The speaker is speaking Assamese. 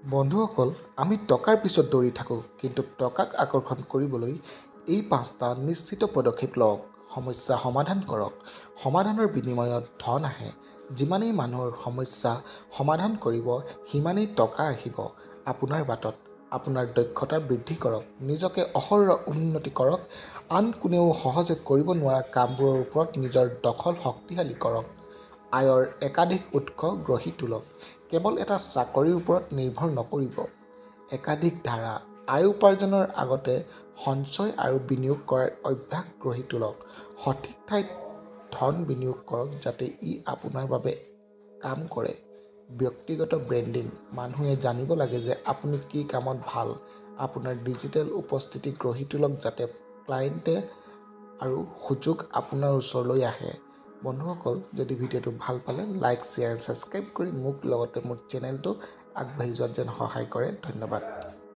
বন্ধুসকল, আমি টকাৰ পিছত দৌৰি থাকোঁ, কিন্তু টকাক আকৰ্ষণ কৰিবলৈ এই 5টা নিশ্চিত পদক্ষেপ লওক। সমস্যা সমাধান কৰক। সমাধানৰ বিনিময়ত ধন আহে। যিমানেই মানুহৰ সমস্যা সমাধান কৰিব, সিমানেই টকা আহিব আপোনাৰ বাটত। আপোনাৰ দক্ষতা বৃদ্ধি কৰক, নিজকে অহৰহ উন্নতি কৰক, আন কোনেও সহজে কৰিব নোৱাৰা কামবোৰৰ ওপৰত নিজৰ দখল শক্তিশালী কৰক। আয়ৰ একাধিক উৎস গঢ়ি তোলক। কেৱল এটা চাকৰিৰ ওপৰত নিৰ্ভৰ নকৰিব। একাধিক ধাৰা। আয় উপাৰ্জনৰ আগতে সঞ্চয় আৰু বিনিয়োগ কৰাৰ অভ্যাস গঢ়ি তোলক। সঠিক ঠাইত ধন বিনিয়োগ কৰক যাতে ই আপোনাৰ বাবে কাম কৰে। ব্যক্তিগত ব্ৰেণ্ডিং। মানুহে জানিব লাগে যে আপুনি কি কামত ভাল। আপোনাৰ ডিজিটেল উপস্থিতি গঢ়ি তোলক যাতে ক্লায়েণ্টে আৰু সুযোগ আপোনাৰ ওচৰলৈ আহে। বন্ধুসকল, যদি ভিডিঅ'টো ভাল পালে লাইক, শ্বেয়াৰ, ছাবস্ক্ৰাইব কৰি মোক লগতে মোৰ চেনেলটো আগবাঢ়ি যোৱাত যেন সহায় কৰে। ধন্যবাদ।